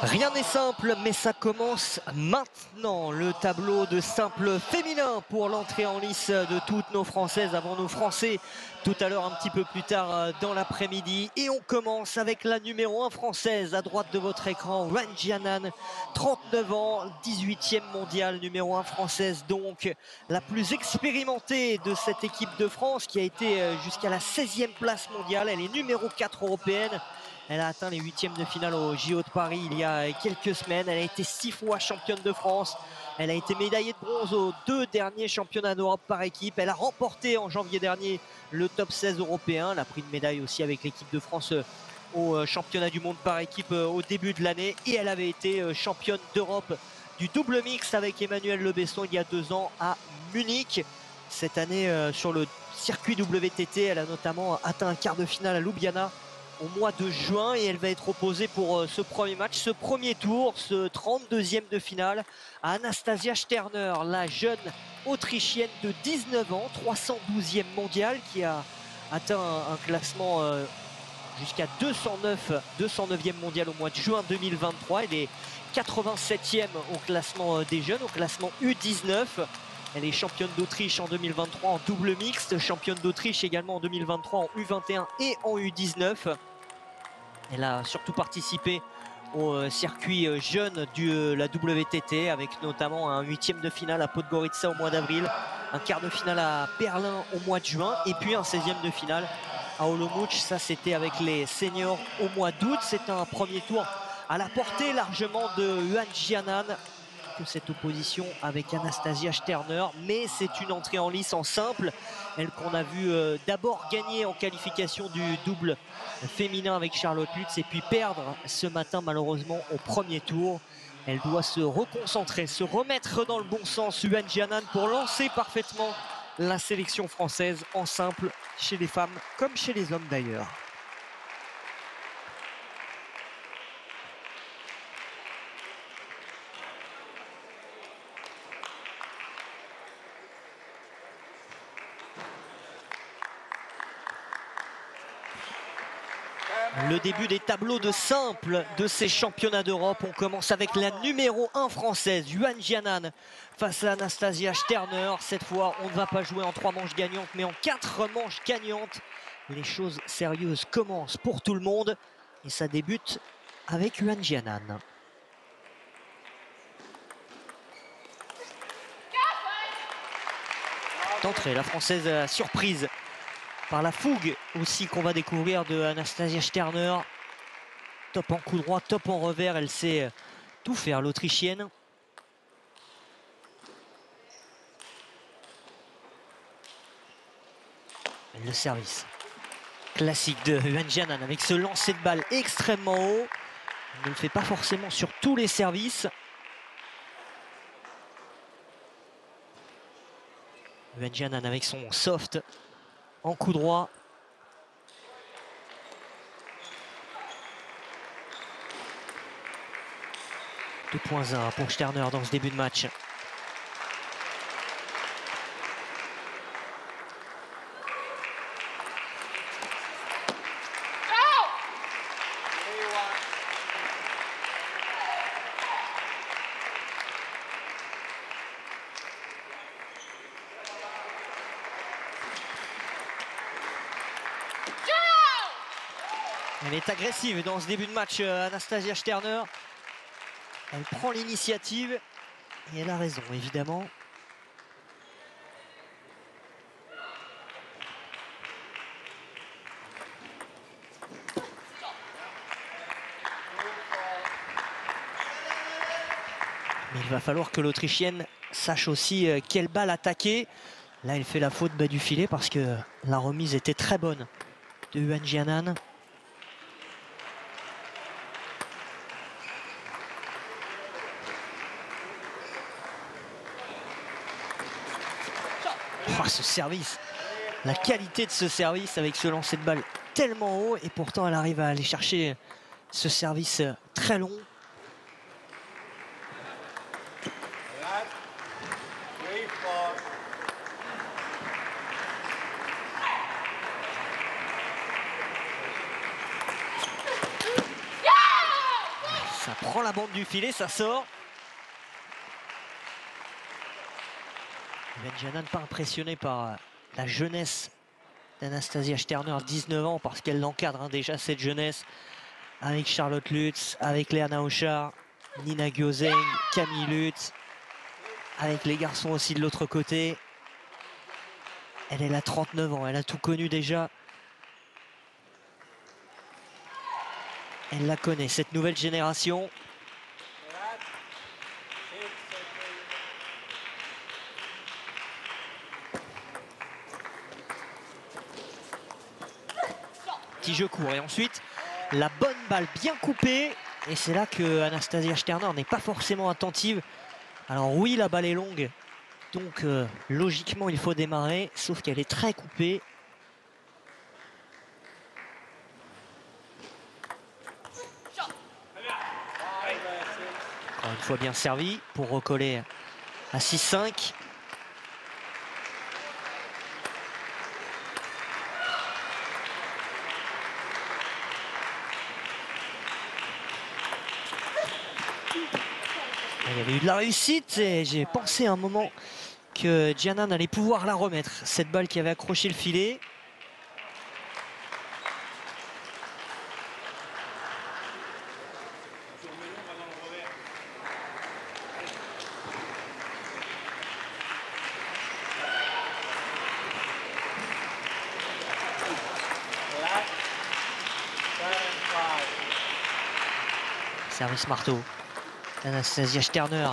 Rien n'est simple, mais ça commence maintenant. Le tableau de simple féminin pour l'entrée en lice de toutes nos Françaises avant nos Français. Tout à l'heure, un petit peu plus tard dans l'après-midi. Et on commence avec la numéro 1 française à droite de votre écran, Yuan Jianan, 39 ans, 18e mondiale, numéro 1 française donc. La plus expérimentée de cette équipe de France qui a été jusqu'à la 16e place mondiale. Elle est numéro 4 européenne. Elle a atteint les 8e de finale au JO de Paris il y a quelques semaines. Elle a été 6 fois championne de France. Elle a été médaillée de bronze aux 2 derniers championnats d'Europe par équipe. Elle a remporté en janvier dernier le top 16 européen. Elle a pris une médaille aussi avec l'équipe de France au championnat du monde par équipe au début de l'année. Et elle avait été championne d'Europe du double mixte avec Emmanuel Le Besson il y a 2 ans à Munich. Cette année sur le circuit WTT, elle a notamment atteint un quart de finale à Ljubljana au mois de juin et elle va être opposée pour ce premier match, ce premier tour, ce 32e de finale à Anastasia Sterner, la jeune autrichienne de 19 ans, 312e mondiale qui a atteint un classement jusqu'à 209e mondial au mois de juin 2023. Elle est 87e au classement des jeunes, au classement U19. Elle est championne d'Autriche en 2023 en double mixte, championne d'Autriche également en 2023 en U21 et en U19. Elle a surtout participé au circuit jeune de la WTT avec notamment un 8e de finale à Podgorica au mois d'avril, un quart de finale à Berlin au mois de juin et puis un 16e de finale à Olomouc. Ça c'était avec les seniors au mois d'août. C'est un premier tour à la portée largement de Yuan Jianan que cette opposition avec Anastasia Sterner, mais c'est une entrée en lice en simple, elle qu'on a vu d'abord gagner en qualification du double féminin avec Charlotte Lutz et puis perdre ce matin malheureusement au premier tour. Elle doit se reconcentrer, se remettre dans le bon sens, Yuan Jianan, pour lancer parfaitement la sélection française en simple chez les femmes comme chez les hommes d'ailleurs. Le début des tableaux de simple de ces championnats d'Europe. On commence avec la numéro 1 française, Yuan Jianan, face à Anastasia Sterner. Cette fois, on ne va pas jouer en 3 manches gagnantes, mais en 4 manches gagnantes. Les choses sérieuses commencent pour tout le monde. Et ça débute avec Yuan Jianan. D'entrée, la française surprise par la fougue aussi qu'on va découvrir de Anastasia Sterner. Top en coup droit, top en revers, elle sait tout faire, l'Autrichienne. Le service classique de Yuan Jianan avec ce lancer de balle extrêmement haut. Il ne le fait pas forcément sur tous les services. Yuan Jianan avec son soft en coup droit. « 2.1 pour Sterner dans ce début de match. Elle est agressive dans ce début de match, Anastasia Sterner. Elle prend l'initiative et elle a raison, évidemment. Mais il va falloir que l'Autrichienne sache aussi quelle balle attaquer. Là, elle fait la faute bas du filet parce que la remise était très bonne de Yuan Jianan. Oh, ce service, la qualité de ce service avec ce lancer de balle tellement haut et pourtant elle arrive à aller chercher ce service très long. Ça prend la bande du filet, ça sort. Yuan Jianan pas impressionné par la jeunesse d'Anastasia Sterner, 19 ans, parce qu'elle l'encadre déjà cette jeunesse, avec Charlotte Lutz, avec Léana Auchard, Nina Gyozeng, Camille Lutz, avec les garçons aussi de l'autre côté. Elle a 39 ans, elle a tout connu déjà. Elle la connaît, cette nouvelle génération. Petit jeu court et ensuite la bonne balle bien coupée. Et c'est là que Anastasia Sterner n'est pas forcément attentive. Alors oui, la balle est longue, donc logiquement il faut démarrer, sauf qu'elle est très coupée. Encore une fois bien servi pour recoller à 6-5. Il y avait eu de la réussite et j'ai pensé à un moment que Jianan allait pouvoir la remettre. Cette balle qui avait accroché le filet. Service marteau. Anastasia Sterner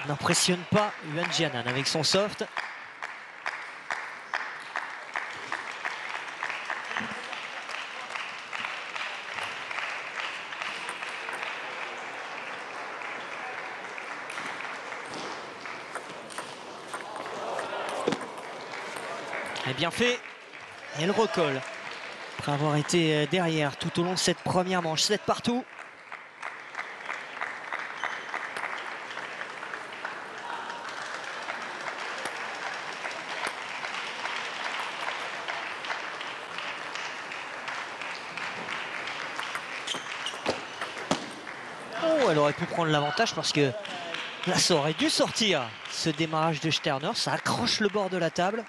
n'impressionne pas Yuan Jianan avec son soft. Et bien fait. Elle recolle. Après avoir été derrière tout au long de cette première manche. 7 partout. Oh, elle aurait pu prendre l'avantage parce que là, ça aurait dû sortir. Ce démarrage de Sterner, ça accroche le bord de la table.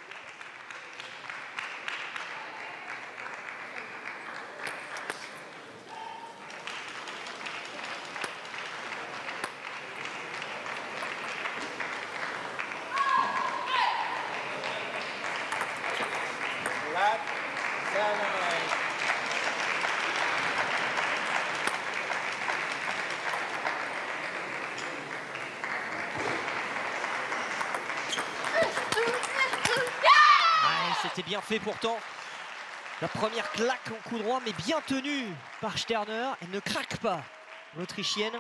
C'était bien fait pourtant. La première claque en coup droit, mais bien tenue par Sterner. Elle ne craque pas, l'Autrichienne.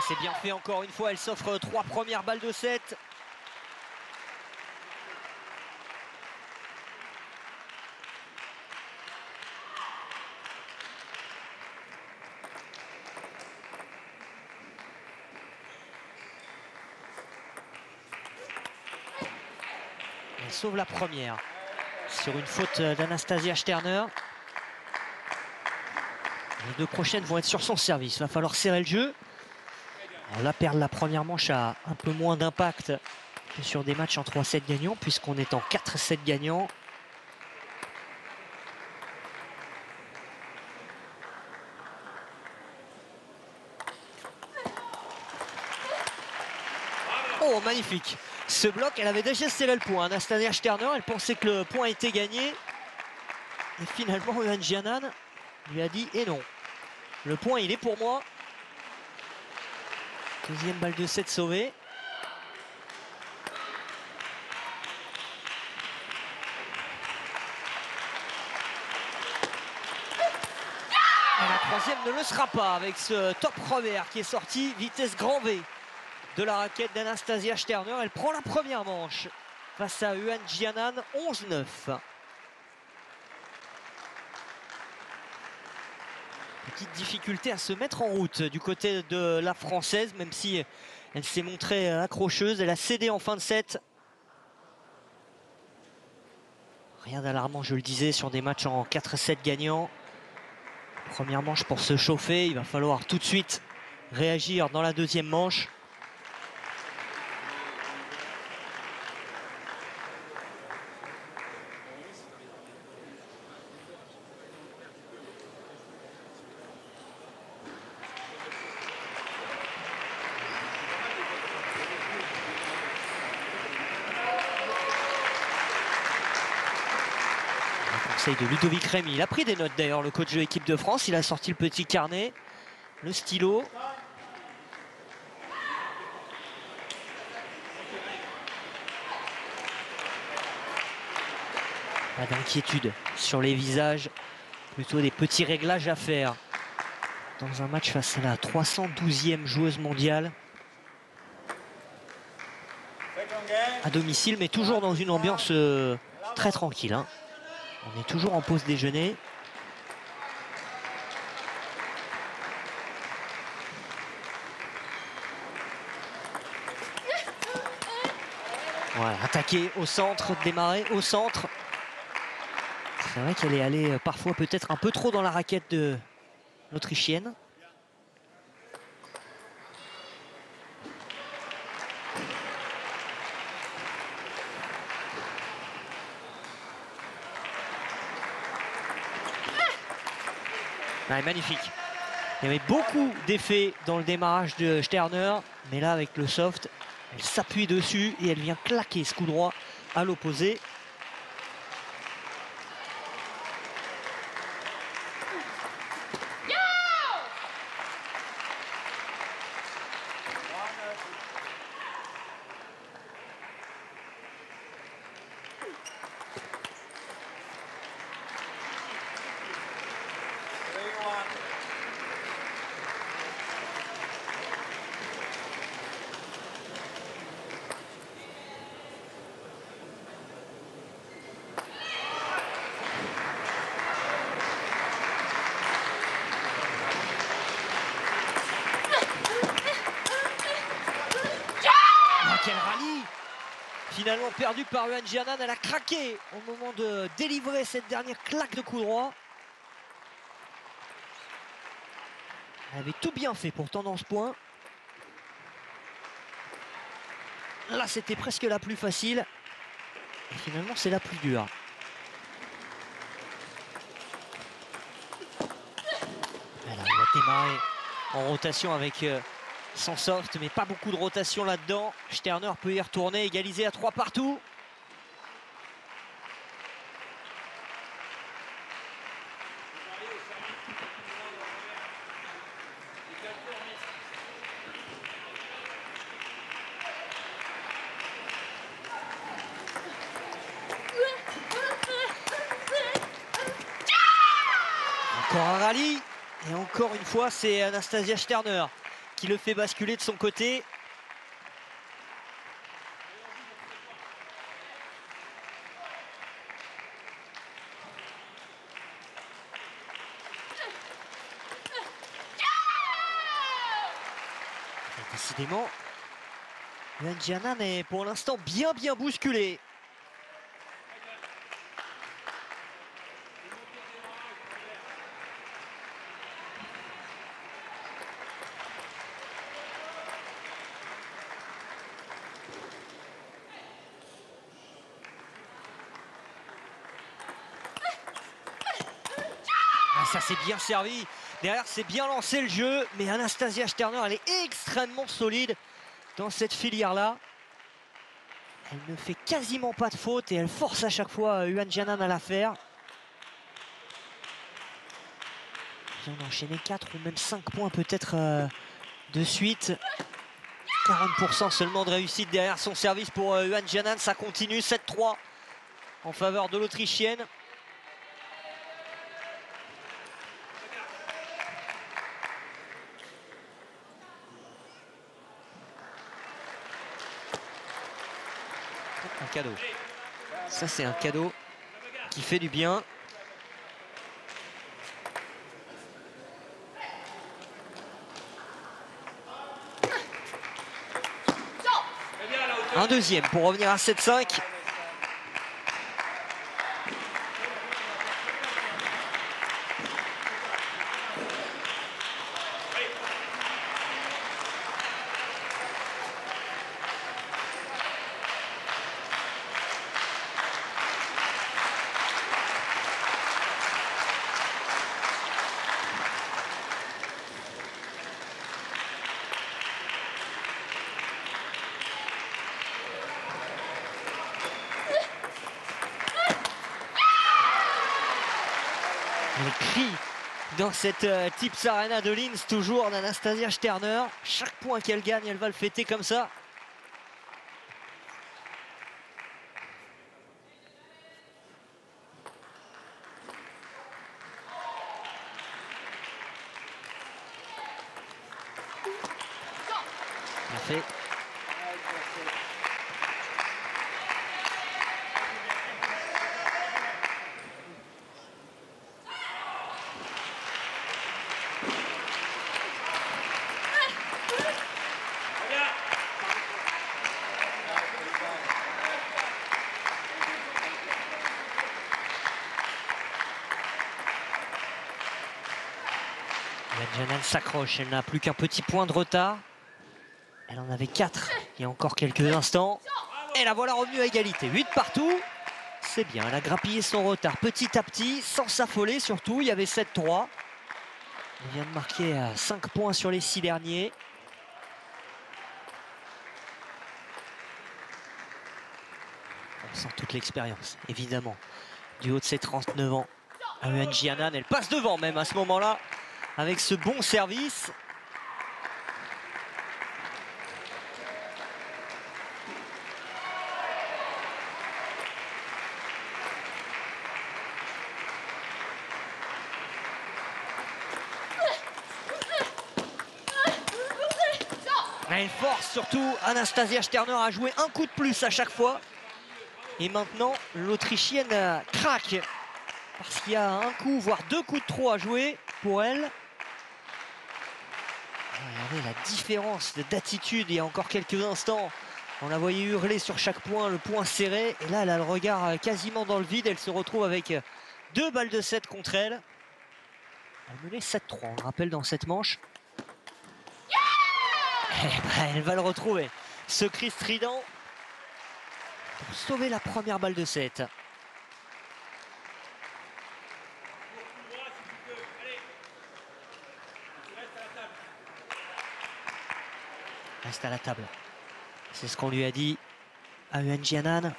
C'est bien fait encore une fois. Elle s'offre 3 premières balles de 7. Elle sauve la première sur une faute d'Anastasia Sterner. Les 2 prochaines vont être sur son service. Il va falloir serrer le jeu. Alors là, perdre la première manche a un peu moins d'impact que sur des matchs en 3-7 gagnants, puisqu'on est en 4-7 gagnants. Oh, magnifique! Ce bloc, elle avait déjà scellé le point. Anastasia Sterner, elle pensait que le point était gagné. Et finalement, Yuan Jianan lui a dit « Et non, le point, il est pour moi. » Deuxième balle de 7 sauvée. Et la troisième ne le sera pas avec ce top revers qui est sorti, vitesse grand V de la raquette d'Anastasia Sterner. Elle prend la première manche face à Yuan Jianan, 11-9. Petite difficulté à se mettre en route du côté de la Française, même si elle s'est montrée accrocheuse. Elle a cédé en fin de set. Rien d'alarmant, je le disais, sur des matchs en 4-7 gagnants. Première manche pour se chauffer, il va falloir tout de suite réagir dans la deuxième manche. De Ludovic Rémy. Il a pris des notes d'ailleurs, le coach de l'équipe de France. Il a sorti le petit carnet, le stylo. Pas d'inquiétude sur les visages, plutôt des petits réglages à faire dans un match face à la 312e joueuse mondiale. À domicile, mais toujours dans une ambiance très tranquille, hein. On est toujours en pause déjeuner. Voilà, attaquer au centre, démarrer au centre. C'est vrai qu'elle est allée parfois peut-être un peu trop dans la raquette de l'Autrichienne. Ouais, magnifique. Il y avait beaucoup d'effets dans le démarrage de Sterner, mais là avec le soft, elle s'appuie dessus et elle vient claquer ce coup droit à l'opposé. Quel rallye! Finalement perdu par Yuan Jianan, elle a craqué au moment de délivrer cette dernière claque de coup droit. Elle avait tout bien fait pour tendre ce point. Là, c'était presque la plus facile. Et finalement, c'est la plus dure. Elle arrive à démarrer en rotation avec son soft, mais pas beaucoup de rotation là-dedans. Sterner peut y retourner, égaliser à 3 partout. Encore un rallye, et encore une fois, c'est Anastasia Sterner qui le fait basculer de son côté. Et décidément, Yuan Jianan est pour l'instant bien bousculé. Ça s'est bien servi. Derrière, c'est bien lancé le jeu. Mais Anastasia Sterner, elle est extrêmement solide dans cette filière-là. Elle ne fait quasiment pas de faute et elle force à chaque fois Yuan Jianan à la faire. Elle vient d'enchaîner 4 ou même 5 points peut-être de suite. 40% seulement de réussite derrière son service pour Yuan Jianan. Ça continue, 7-3 en faveur de l'Autrichienne. Un cadeau. Ça, c'est un cadeau qui fait du bien. Un deuxième pour revenir à 7-5. dans cette Tips Arena de Linz, toujours d'Anastasia Sterner. Chaque point qu'elle gagne, elle va le fêter comme ça. Parfait. Janan s'accroche, elle n'a plus qu'un petit point de retard. Elle en avait 4 il y a encore quelques instants. Et la voilà revenue à égalité, 8 partout. C'est bien, elle a grappillé son retard petit à petit, sans s'affoler surtout. Il y avait 7-3. Elle vient de marquer 5 points sur les 6 derniers. On sent toute l'expérience, évidemment, du haut de ses 39 ans. Yuan Jianan, elle passe devant même à ce moment-là, avec ce bon service. Elle force surtout Anastasia Sterner à jouer un coup de plus à chaque fois. Et maintenant, l'Autrichienne craque. Parce qu'il y a un coup, voire 2 coups de trop à jouer pour elle. Regardez la différence d'attitude il y a encore quelques instants. On la voyait hurler sur chaque point, le point serré. Et là, elle a le regard quasiment dans le vide. Elle se retrouve avec 2 balles de 7 contre elle. Elle menait 7-3, on le rappelle, dans cette manche. Elle va le retrouver. Ce cri strident pour sauver la première balle de 7. Reste à la table. C'est ce qu'on lui a dit à Yuan Jianan.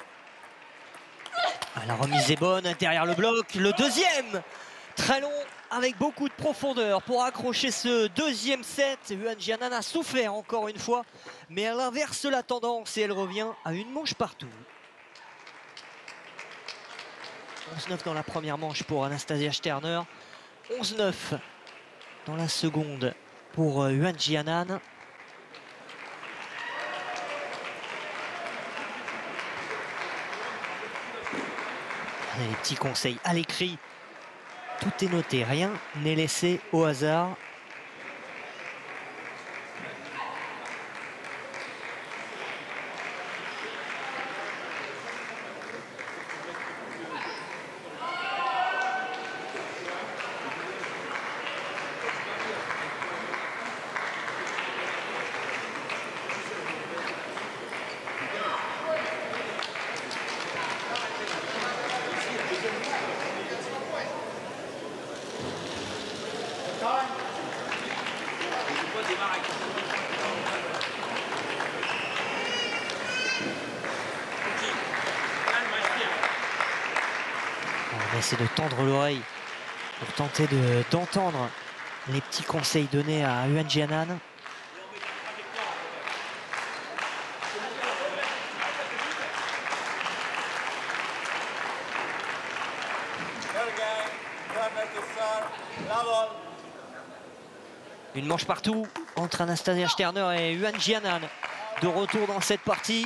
La remise est bonne derrière le bloc. Le deuxième, très long, avec beaucoup de profondeur pour accrocher ce deuxième set. Yuan Jianan a souffert encore une fois, mais elle inverse la tendance et elle revient à une manche partout. 11-9 dans la première manche pour Anastasia Sterner. 11-9 dans la seconde pour Yuan Jianan. Les petits conseils à l'écrit. Tout est noté, rien n'est laissé au hasard. On va essayer de tendre l'oreille pour tenter d'entendre les petits conseils donnés à Yuan Jianan. Une manche partout entre Anastasia Sterner et Yuan Jianan. De retour dans cette partie.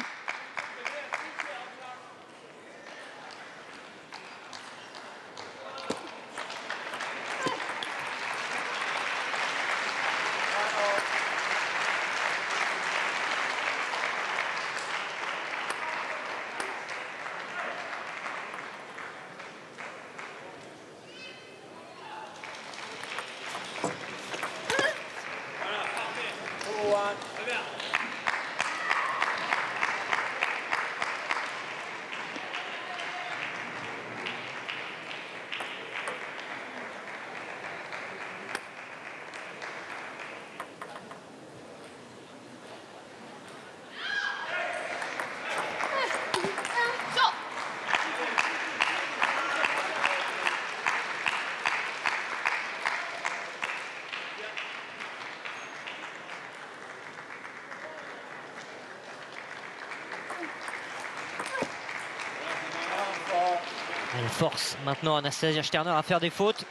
Elle force maintenant Anastasia Sterner à faire des fautes.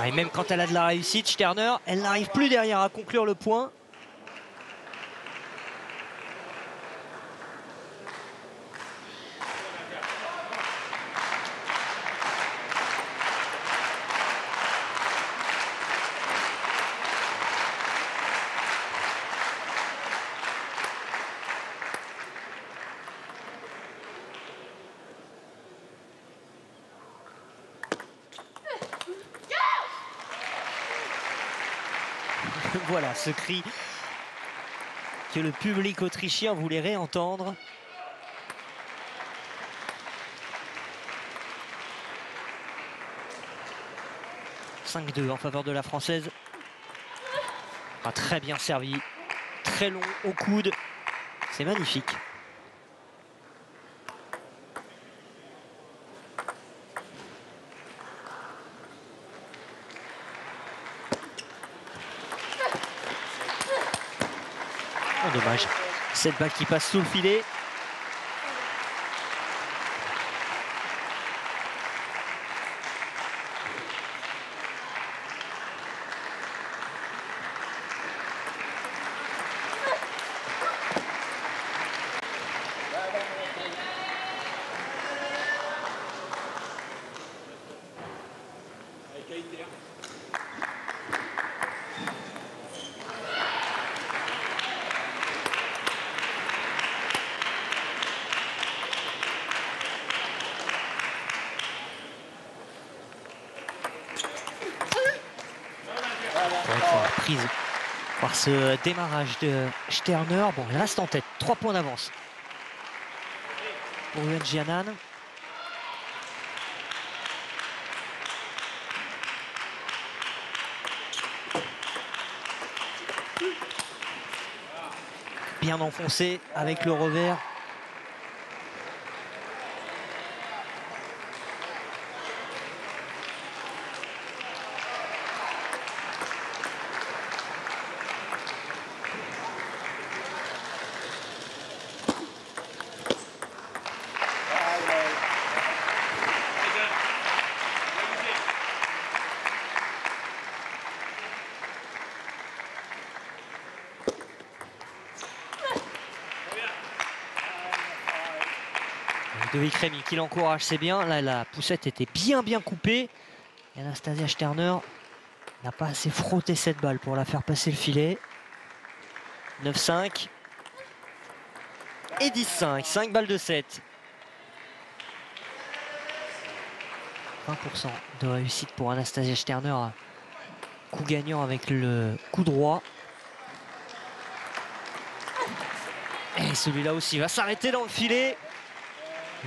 Et même quand elle a de la réussite, Sterner, elle n'arrive plus derrière à conclure le point. Voilà ce cri que le public autrichien voulait réentendre. « 5-2 en faveur de la Française. Ah, très bien servi, très long au coude, c'est magnifique. Oh, dommage, cette balle qui passe sous le filet. Prise par ce démarrage de Sterner. Bon, elle reste en tête, 3 points d'avance pour Yuan Jianan. Bien enfoncé avec le revers. Ludovic Rémy qui l'encourage, c'est bien. Là, la poussette était bien coupée. Et Anastasia Sterner n'a pas assez frotté cette balle pour la faire passer le filet. 9-5 et 10-5, 5 balles de 7. 20% de réussite pour Anastasia Sterner. Coup gagnant avec le coup droit. Et celui-là aussi va s'arrêter dans le filet.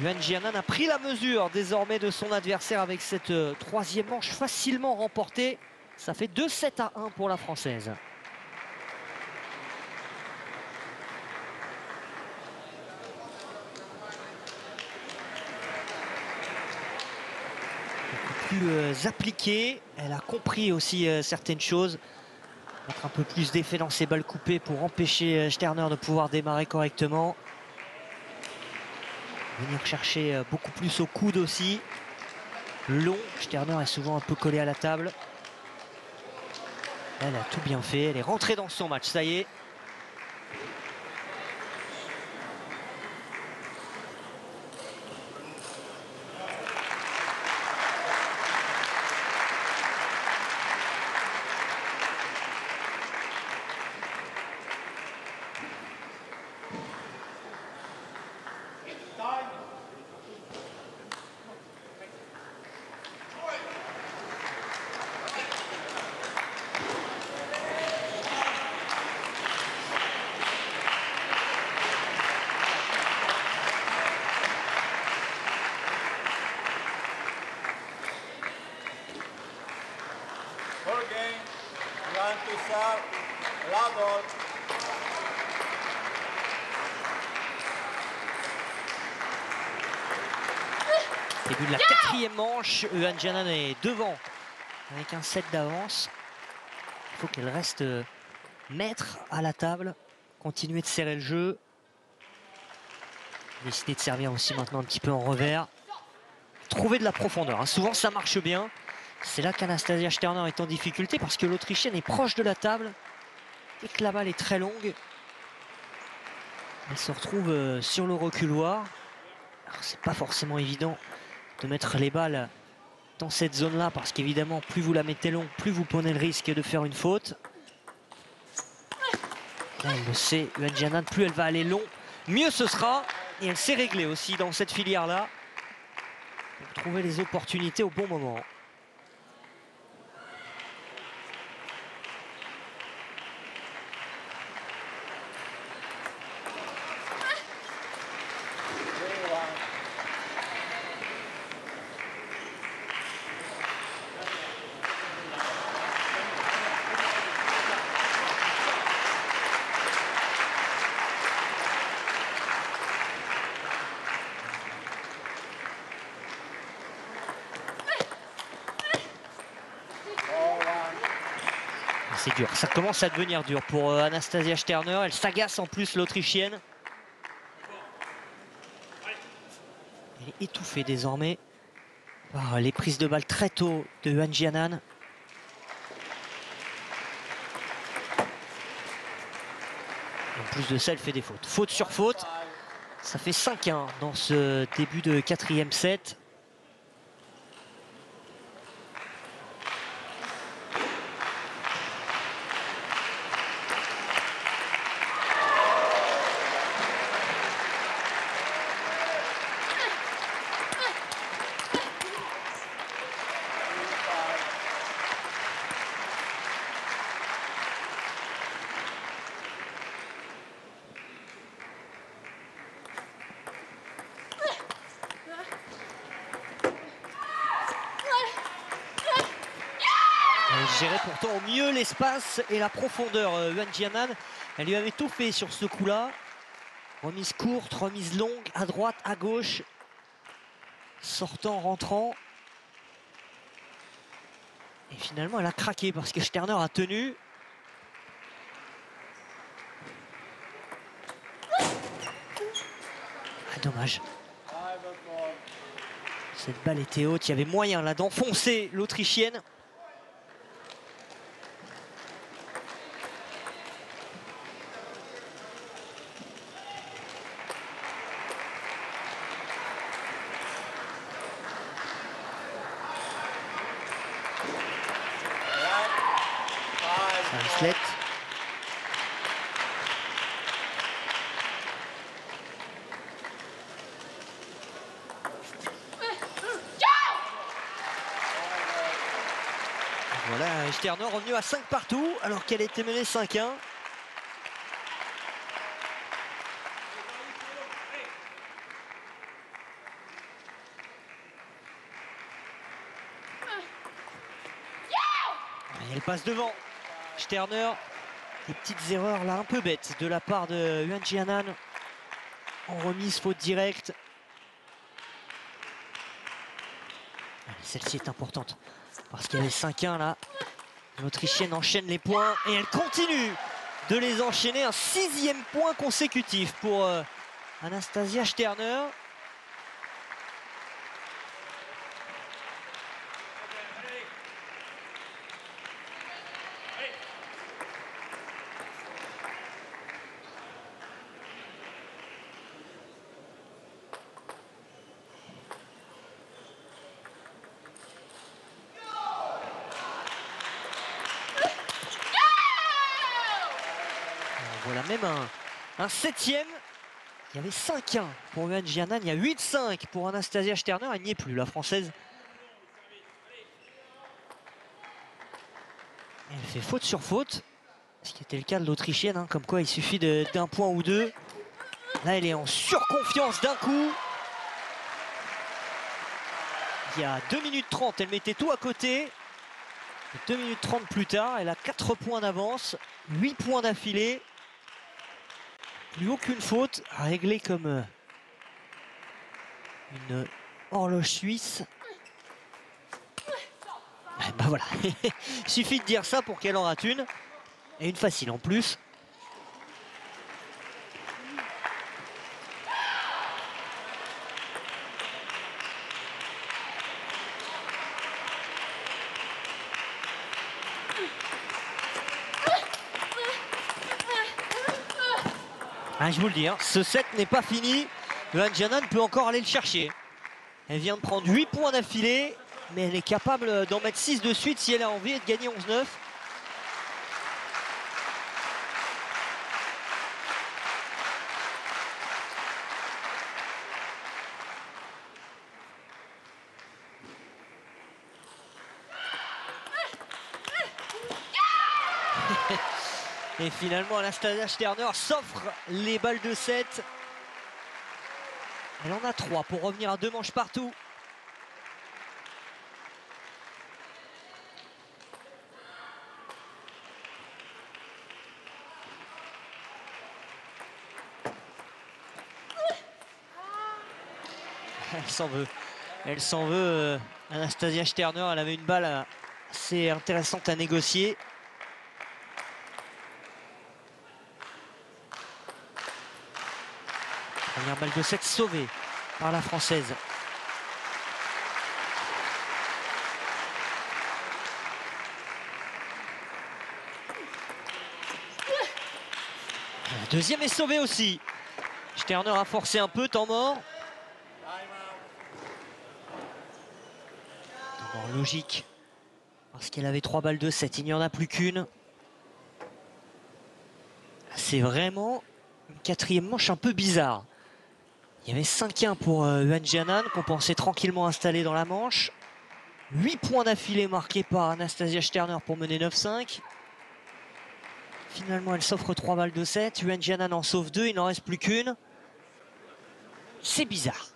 Yuan Jianan a pris la mesure désormais de son adversaire avec cette troisième manche facilement remportée. Ça fait 2-7-1 pour la Française. Beaucoup plus appliquée. Elle a compris aussi certaines choses. Mettre un peu plus d'effet dans ses balles coupées pour empêcher Sterner de pouvoir démarrer correctement. Venir chercher beaucoup plus au coude aussi. Long, Sterner est souvent un peu collé à la table. Elle a tout bien fait, elle est rentrée dans son match, ça y est. Début de la quatrième manche, Yuan Jianan est devant avec un set d'avance. Il faut qu'elle reste maître à la table, continuer de serrer le jeu. Décider de servir aussi maintenant un petit peu en revers. Trouver de la profondeur, hein. Souvent ça marche bien. C'est là qu'Anastasia Sterner est en difficulté parce que l'Autrichienne est proche de la table et que la balle est très longue. Elle se retrouve sur le reculoir. C'est pas forcément évident de mettre les balles dans cette zone-là parce qu'évidemment, plus vous la mettez long, plus vous prenez le risque de faire une faute. Là, elle le sait, Yuan Jianan, plus elle va aller long, mieux ce sera. Et elle s'est réglée aussi dans cette filière-là pour trouver les opportunités au bon moment. C'est dur, ça commence à devenir dur pour Anastasia Sterner. Elle s'agace en plus, l'Autrichienne. Elle est étouffée désormais par les prises de balles très tôt de Yuan Jianan. En plus de ça, elle fait des fautes. Faute sur faute. Ça fait 5-1 dans ce début de quatrième set. Elle gérait pourtant au mieux l'espace et la profondeur. Yuan Jianan, elle lui avait tout fait sur ce coup-là. Remise courte, remise longue, à droite, à gauche. Sortant, rentrant. Et finalement, elle a craqué parce que Sterner a tenu. Ah, dommage. Cette balle était haute. Il y avait moyen là d'enfoncer l'Autrichienne. Slett. Voilà, Sterner revenu à 5 partout alors qu'elle était menée 5-1. Et elle passe devant. Sterner, des petites erreurs là un peu bêtes de la part de Yuan Jianan. En remise, faute directe. Celle-ci est importante parce qu'il y avait 5-1 là. L'Autrichienne enchaîne les points et elle continue de les enchaîner. Un 6e point consécutif pour Anastasia Sterner. Voilà même un 7e. Il y avait 5-1 pour Yuan Jianan. Il y a 8-5 pour Anastasia Sterner. Elle n'y est plus, la française. Elle fait faute sur faute. Ce qui était le cas de l'Autrichienne. Hein, comme quoi il suffit d'un point ou deux. Là elle est en surconfiance d'un coup. Il y a 2 minutes 30. Elle mettait tout à côté. 2 minutes 30 plus tard. Elle a 4 points d'avance. 8 points d'affilée. Plus aucune faute, réglée comme une Horloge suisse. Ben voilà, il suffit de dire ça pour qu'elle en rate une. Et une facile en plus. Ah, je vous le dis, hein, ce set n'est pas fini. Johanne Janan peut encore aller le chercher. Elle vient de prendre 8 points d'affilée, mais elle est capable d'en mettre 6 de suite si elle a envie et de gagner 11-9. Et finalement, Anastasia Sterner s'offre les balles de 7. Elle en a 3 pour revenir à 2 manches partout. Elle s'en veut. Elle s'en veut, Anastasia Sterner. Elle avait une balle assez intéressante à négocier. Première balle de 7 sauvée par la Française. La deuxième est sauvée aussi. Sterner a forcé un peu, temps mort. Temps mort logique. Parce qu'elle avait 3 balles de 7, il n'y en a plus qu'une. C'est vraiment une quatrième manche un peu bizarre. Il y avait 5-1 pour Johanne Janan, qu'on pensait tranquillement installé dans la manche. 8 points d'affilée marqués par Anastasia Sterner pour mener 9-5. Finalement, elle s'offre 3 balles de 7. Johanne Janan en sauve 2, il n'en reste plus qu'une. C'est bizarre.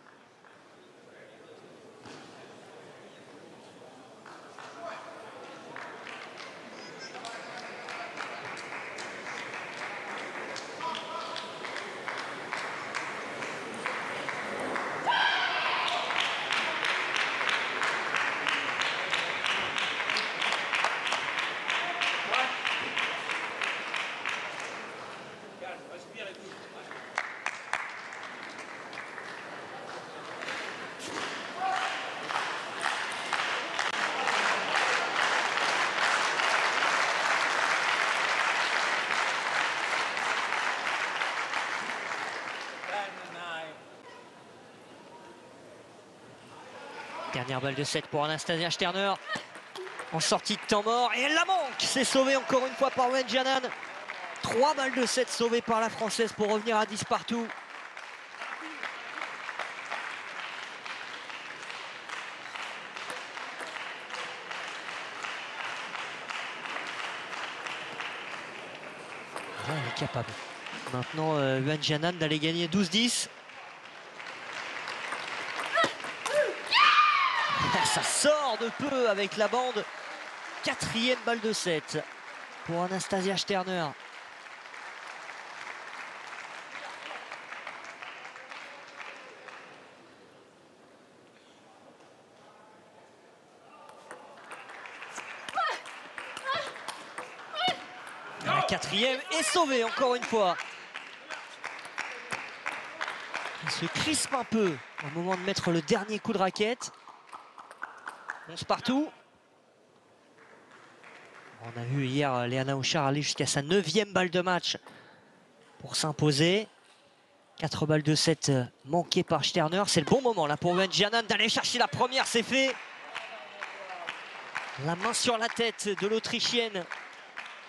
Dernière balle de 7 pour Anastasia Sterner. En sortie de temps mort. Et elle la manque. C'est sauvé encore une fois par Johanne Janan. 3 balles de 7 sauvées par la Française pour revenir à 10 partout. Elle est capable. Maintenant, Johanne Janan d'aller gagner 12-10. Ça sort de peu avec la bande. Quatrième balle de 7 pour Anastasia Sterner. La quatrième est sauvée encore une fois. Il se crispe un peu au moment de mettre le dernier coup de raquette. 11 partout. On a vu hier Léana Auchard aller jusqu'à sa 9e balle de match pour s'imposer. 4 balles de 7 manquées par Sterner. C'est le bon moment là pour Johanne Janan d'aller chercher la première, c'est fait. La main sur la tête de l'Autrichienne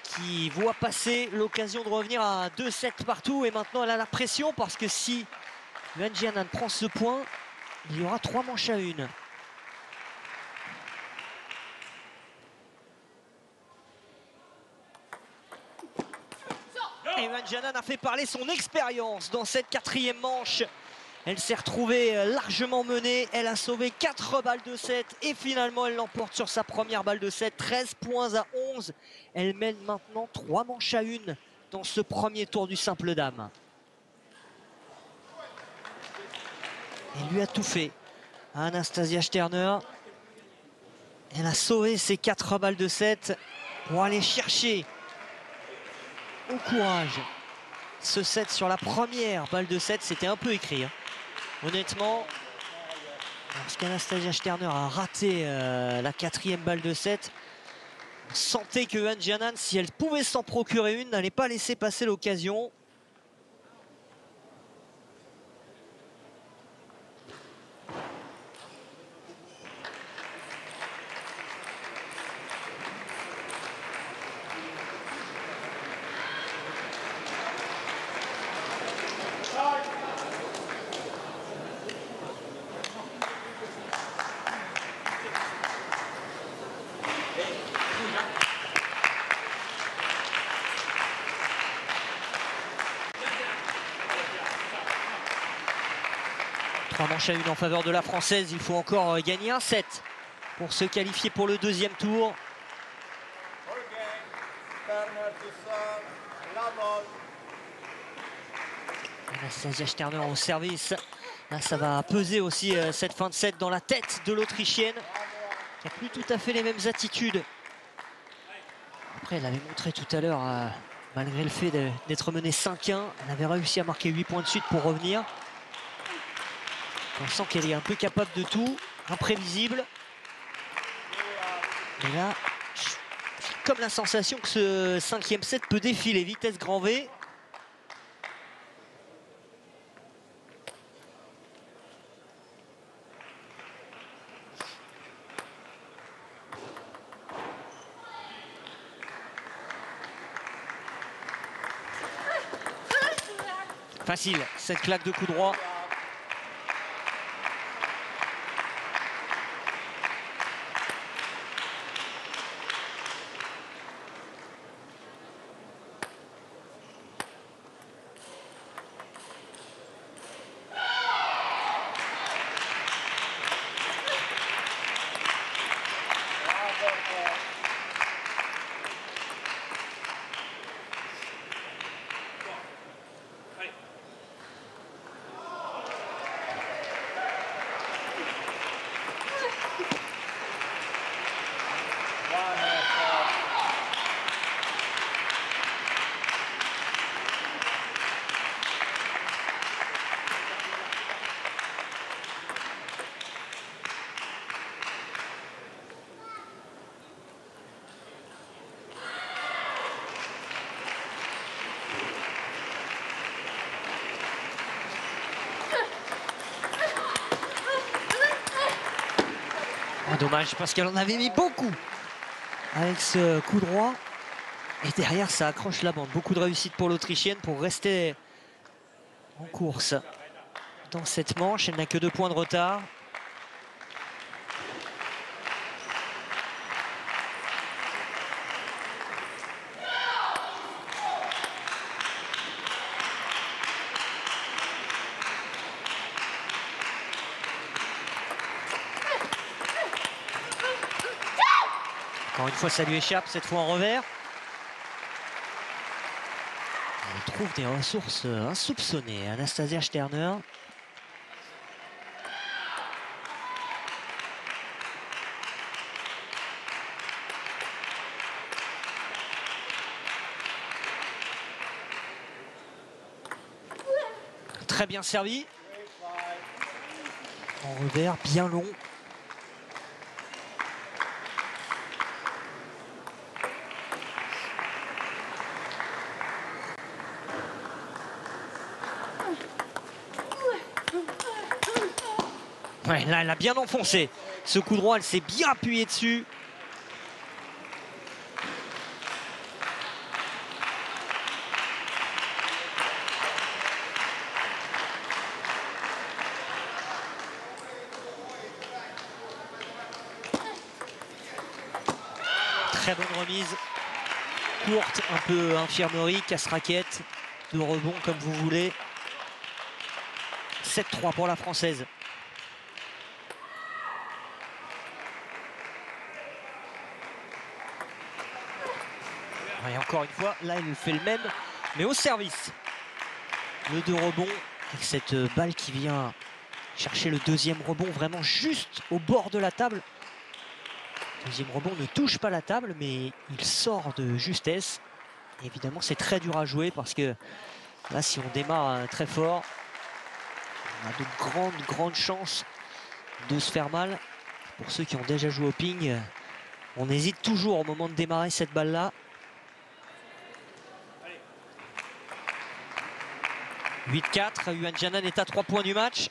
qui voit passer l'occasion de revenir à 2-7 partout. Et maintenant elle a la pression parce que si Johanne Janan prend ce point, il y aura 3 manches à 1. Et Johanne Janan a fait parler son expérience dans cette quatrième manche. Elle s'est retrouvée largement menée. Elle a sauvé 4 balles de 7 et finalement elle l'emporte sur sa première balle de 7. 13 points à 11. Elle mène maintenant 3 manches à 1 dans ce premier tour du simple dame. Elle lui a tout fait Anastasia Sterner. Elle a sauvé ses 4 balles de 7 pour aller chercher au courage ce 7 sur la première balle de 7. C'était un peu écrit, hein. Honnêtement, parce qu'Anastasia Sterner a raté la 4e balle de 7, on sentait que Han Jianan, si elle pouvait s'en procurer une, n'allait pas laisser passer l'occasion. Trois manches à une en faveur de la Française. Il faut encore gagner un set pour se qualifier pour le 2e tour. Anastasia Sterner au service. Là, ça va peser aussi cette fin de set dans la tête de l'Autrichienne, qui n'a plus tout à fait les mêmes attitudes. Après, elle avait montré tout à l'heure, malgré le fait d'être menée 5-1, elle avait réussi à marquer 8 points de suite pour revenir. On sent qu'elle est un peu capable de tout, imprévisible. Et là, j'ai comme la sensation que ce 5e set peut défiler, vitesse grand V. Facile, cette claque de coup droit. Dommage parce qu'elle en avait mis beaucoup avec ce coup droit. Et derrière, ça accroche la bande. Beaucoup de réussite pour l'Autrichienne pour rester en course dans cette manche. Elle n'a que 2 points de retard. Encore une fois, ça lui échappe, cette fois en revers. Elle trouve des ressources insoupçonnées, Anastasia Sterner. Très bien servi. En revers, bien long. Ouais, là, elle a bien enfoncé. Ce coup droit, elle s'est bien appuyée dessus. Très bonne remise. Courte, un peu infirmerie, casse-raquette, de rebond comme vous voulez. 7-3 pour la Française. Et encore une fois, là, il fait le même, mais au service. Le 2 rebond avec cette balle qui vient chercher le deuxième rebond vraiment juste au bord de la table. Le deuxième rebond ne touche pas la table, mais il sort de justesse. Et évidemment, c'est très dur à jouer parce que là, si on démarre très fort, on a de grandes chances de se faire mal. Pour ceux qui ont déjà joué au ping, on hésite toujours au moment de démarrer cette balle-là. 8-4, Yuan Jianan est à 3 points du match.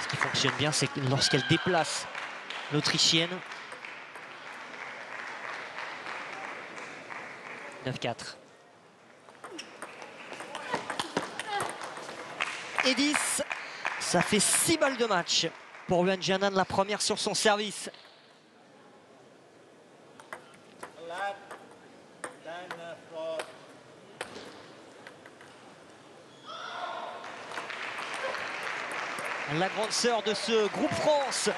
Ce qui fonctionne bien, c'est lorsqu'elle déplace l'Autrichienne. 9-4. Et 10, ça fait 6 balles de match pour Yuan Jianan, la première sur son service. La grande sœur de ce groupe France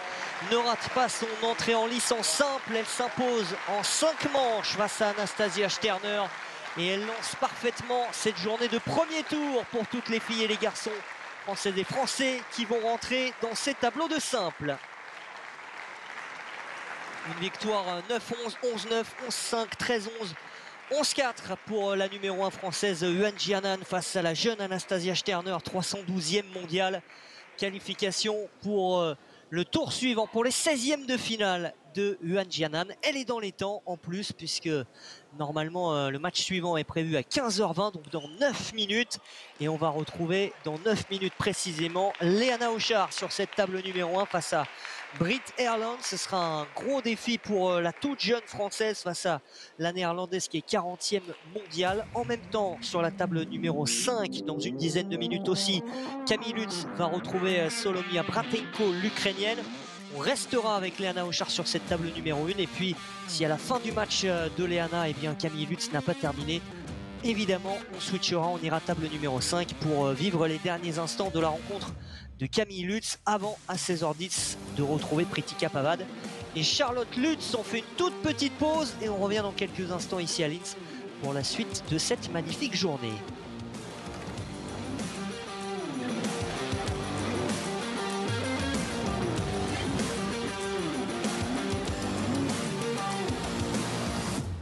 ne rate pas son entrée en lice en simple. Elle s'impose en 5 manches face à Anastasia Sterner. Et elle lance parfaitement cette journée de premier tour pour toutes les filles et les garçons françaises et français qui vont rentrer dans ces tableaux de simple. Une victoire 9-11, 11-9, 11-5, 13-11, 11-4 pour la numéro 1 française Yuan Jianan face à la jeune Anastasia Sterner, 312e mondiale. Qualification pour le tour suivant, pour les 16e de finale de Yuan Jianan. Elle est dans les temps en plus, puisque normalement le match suivant est prévu à 15h20, donc dans 9 minutes. Et on va retrouver dans 9 minutes précisément Léana Auchard sur cette table numéro 1 face à Britt Ehrland. Ce sera un gros défi pour la toute jeune française face à la néerlandaise qui est 40e mondiale. En même temps, sur la table numéro 5, dans une dizaine de minutes aussi, Camille Lutz va retrouver Solomia Bratenko, l'Ukrainienne. On restera avec Léana Auchard sur cette table numéro 1. Et puis, si à la fin du match de Léana, eh bien, Camille Lutz n'a pas terminé, évidemment, on switchera, on ira table numéro 5 pour vivre les derniers instants de la rencontre de Camille Lutz avant à 16h10 de retrouver Pritika Pavad et Charlotte Lutz. On fait une toute petite pause et on revient dans quelques instants ici à Linz pour la suite de cette magnifique journée.